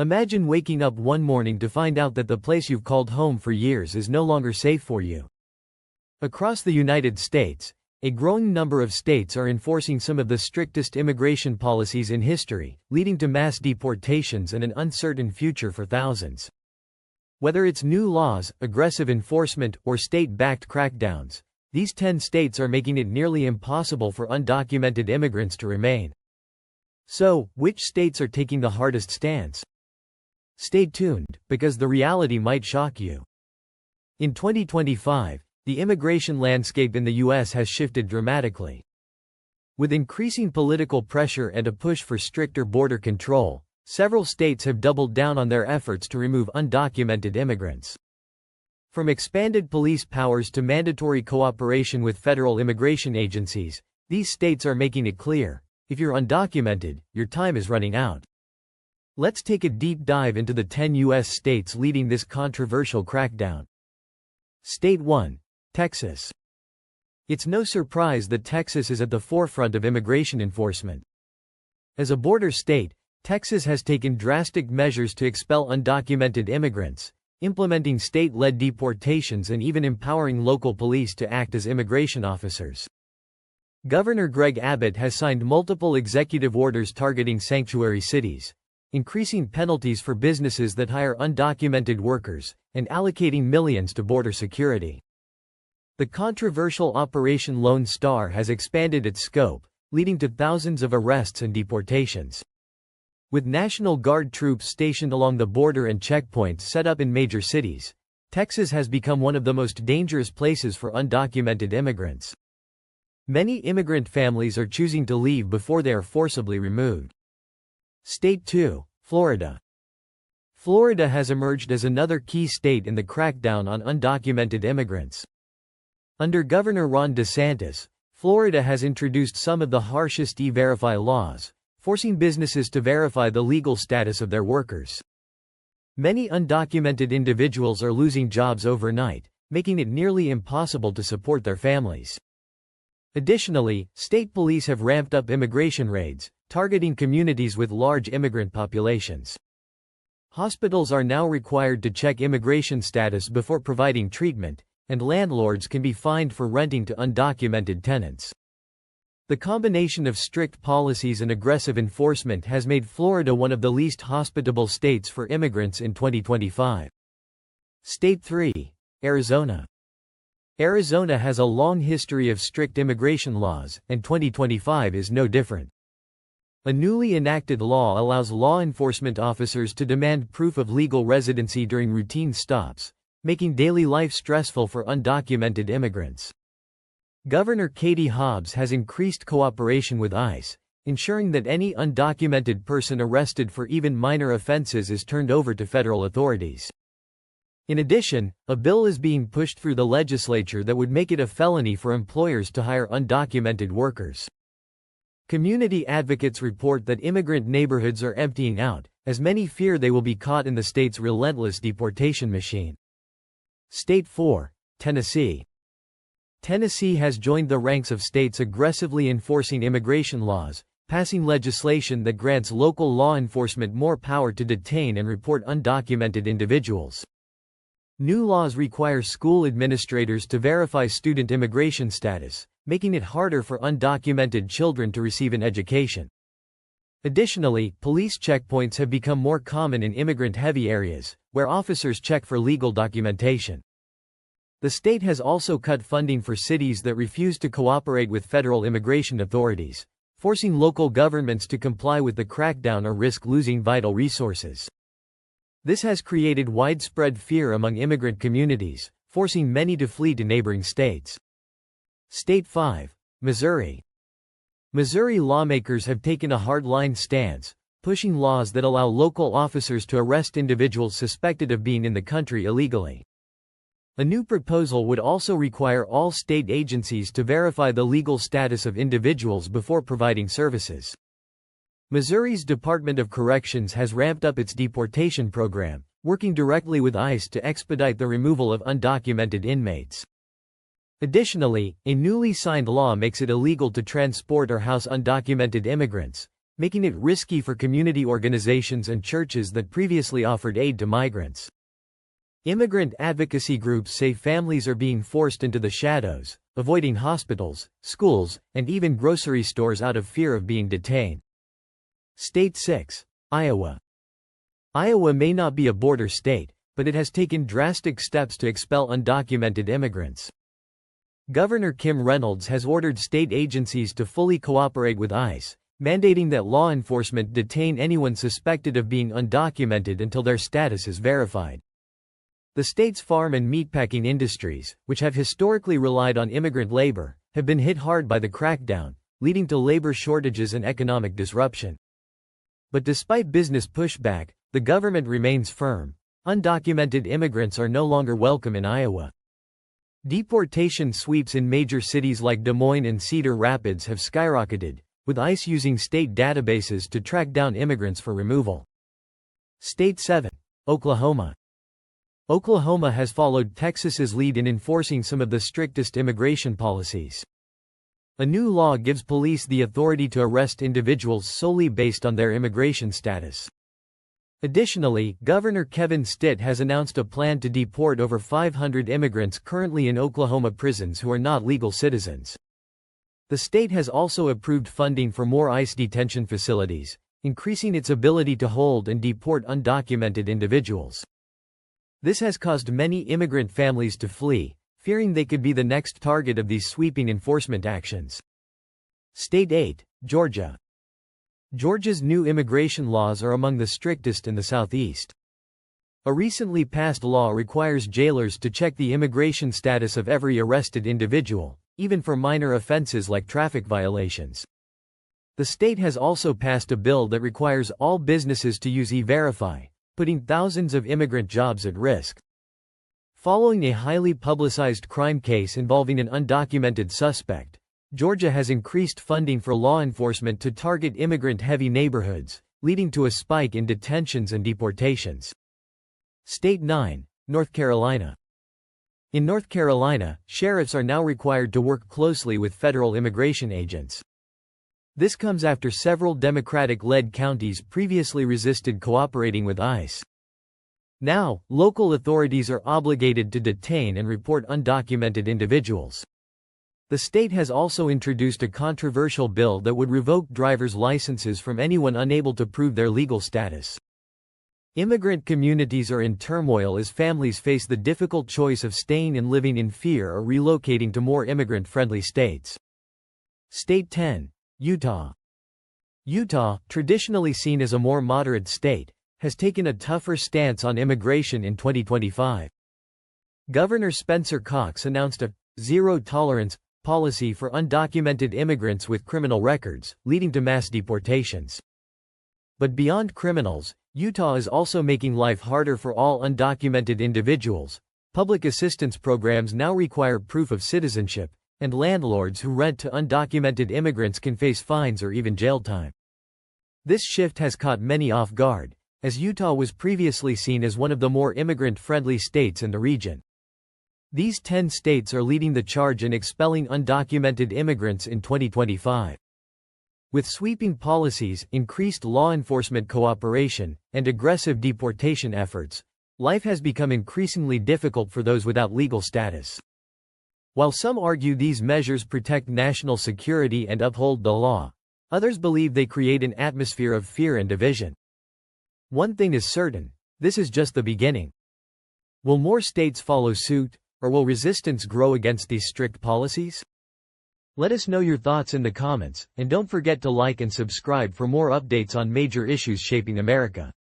Imagine waking up one morning to find out that the place you've called home for years is no longer safe for you. Across the United States, a growing number of states are enforcing some of the strictest immigration policies in history, leading to mass deportations and an uncertain future for thousands. Whether it's new laws, aggressive enforcement, or state-backed crackdowns, these 10 states are making it nearly impossible for undocumented immigrants to remain. So, which states are taking the hardest stance? Stay tuned, because the reality might shock you. In 2025, the immigration landscape in the U.S. has shifted dramatically. With increasing political pressure and a push for stricter border control, several states have doubled down on their efforts to remove undocumented immigrants. From expanded police powers to mandatory cooperation with federal immigration agencies, these states are making it clear, if you're undocumented, your time is running out. Let's take a deep dive into the 10 U.S. states leading this controversial crackdown. State 1. Texas. It's no surprise that Texas is at the forefront of immigration enforcement. As a border state, Texas has taken drastic measures to expel undocumented immigrants, implementing state-led deportations and even empowering local police to act as immigration officers. Governor Greg Abbott has signed multiple executive orders targeting sanctuary cities, increasing penalties for businesses that hire undocumented workers, and allocating millions to border security. The controversial Operation Lone Star has expanded its scope, leading to thousands of arrests and deportations. With National Guard troops stationed along the border and checkpoints set up in major cities, Texas has become one of the most dangerous places for undocumented immigrants. Many immigrant families are choosing to leave before they are forcibly removed. State 2. Florida. Florida has emerged as another key state in the crackdown on undocumented immigrants. Under Governor Ron DeSantis, Florida has introduced some of the harshest E-Verify laws, forcing businesses to verify the legal status of their workers. Many undocumented individuals are losing jobs overnight, making it nearly impossible to support their families. Additionally, state police have ramped up immigration raids, targeting communities with large immigrant populations. Hospitals are now required to check immigration status before providing treatment, and landlords can be fined for renting to undocumented tenants. The combination of strict policies and aggressive enforcement has made Florida one of the least hospitable states for immigrants in 2025. State 3. Arizona. Arizona has a long history of strict immigration laws, and 2025 is no different. A newly enacted law allows law enforcement officers to demand proof of legal residency during routine stops, making daily life stressful for undocumented immigrants. Governor Katie Hobbs has increased cooperation with ICE, ensuring that any undocumented person arrested for even minor offenses is turned over to federal authorities. In addition, a bill is being pushed through the legislature that would make it a felony for employers to hire undocumented workers. Community advocates report that immigrant neighborhoods are emptying out, as many fear they will be caught in the state's relentless deportation machine. State 4. Tennessee. Tennessee has joined the ranks of states aggressively enforcing immigration laws, passing legislation that grants local law enforcement more power to detain and report undocumented individuals. New laws require school administrators to verify student immigration status, making it harder for undocumented children to receive an education. Additionally, police checkpoints have become more common in immigrant-heavy areas, where officers check for legal documentation. The state has also cut funding for cities that refuse to cooperate with federal immigration authorities, forcing local governments to comply with the crackdown or risk losing vital resources. This has created widespread fear among immigrant communities, forcing many to flee to neighboring states. State 5. Missouri. Missouri lawmakers have taken a hard-line stance, pushing laws that allow local officers to arrest individuals suspected of being in the country illegally. A new proposal would also require all state agencies to verify the legal status of individuals before providing services. Missouri's Department of Corrections has ramped up its deportation program, working directly with ICE to expedite the removal of undocumented inmates. Additionally, a newly signed law makes it illegal to transport or house undocumented immigrants, making it risky for community organizations and churches that previously offered aid to migrants. Immigrant advocacy groups say families are being forced into the shadows, avoiding hospitals, schools, and even grocery stores out of fear of being detained. State 6. Iowa. Iowa may not be a border state, but it has taken drastic steps to expel undocumented immigrants. Governor Kim Reynolds has ordered state agencies to fully cooperate with ICE, mandating that law enforcement detain anyone suspected of being undocumented until their status is verified. The state's farm and meatpacking industries, which have historically relied on immigrant labor, have been hit hard by the crackdown, leading to labor shortages and economic disruption. But despite business pushback, the government remains firm. Undocumented immigrants are no longer welcome in Iowa. Deportation sweeps in major cities like Des Moines and Cedar Rapids have skyrocketed, with ICE using state databases to track down immigrants for removal. State 7. Oklahoma. Oklahoma has followed Texas's lead in enforcing some of the strictest immigration policies. A new law gives police the authority to arrest individuals solely based on their immigration status. Additionally, Governor Kevin Stitt has announced a plan to deport over 500 immigrants currently in Oklahoma prisons who are not legal citizens. The state has also approved funding for more ICE detention facilities, increasing its ability to hold and deport undocumented individuals. This has caused many immigrant families to flee, fearing they could be the next target of these sweeping enforcement actions. State 8. Georgia. Georgia's new immigration laws are among the strictest in the Southeast. A recently passed law requires jailers to check the immigration status of every arrested individual, even for minor offenses like traffic violations. The state has also passed a bill that requires all businesses to use E-Verify, putting thousands of immigrant jobs at risk. Following a highly publicized crime case involving an undocumented suspect, Georgia has increased funding for law enforcement to target immigrant-heavy neighborhoods, leading to a spike in detentions and deportations. State 9. North Carolina. In North Carolina, sheriffs are now required to work closely with federal immigration agents. This comes after several Democratic-led counties previously resisted cooperating with ICE. Now, local authorities are obligated to detain and report undocumented individuals. The state has also introduced a controversial bill that would revoke driver's licenses from anyone unable to prove their legal status. Immigrant communities are in turmoil as families face the difficult choice of staying and living in fear or relocating to more immigrant-friendly states. State 10. Utah. Utah, traditionally seen as a more moderate state, has taken a tougher stance on immigration in 2025. Governor Spencer Cox announced a zero-tolerance policy for undocumented immigrants with criminal records, leading to mass deportations. But beyond criminals, Utah is also making life harder for all undocumented individuals. Public assistance programs now require proof of citizenship, and landlords who rent to undocumented immigrants can face fines or even jail time. This shift has caught many off guard, as Utah was previously seen as one of the more immigrant-friendly states in the region. These 10 states are leading the charge in expelling undocumented immigrants in 2025. With sweeping policies, increased law enforcement cooperation, and aggressive deportation efforts, life has become increasingly difficult for those without legal status. While some argue these measures protect national security and uphold the law, others believe they create an atmosphere of fear and division. One thing is certain, this is just the beginning. Will more states follow suit, or will resistance grow against these strict policies? Let us know your thoughts in the comments, and don't forget to like and subscribe for more updates on major issues shaping America.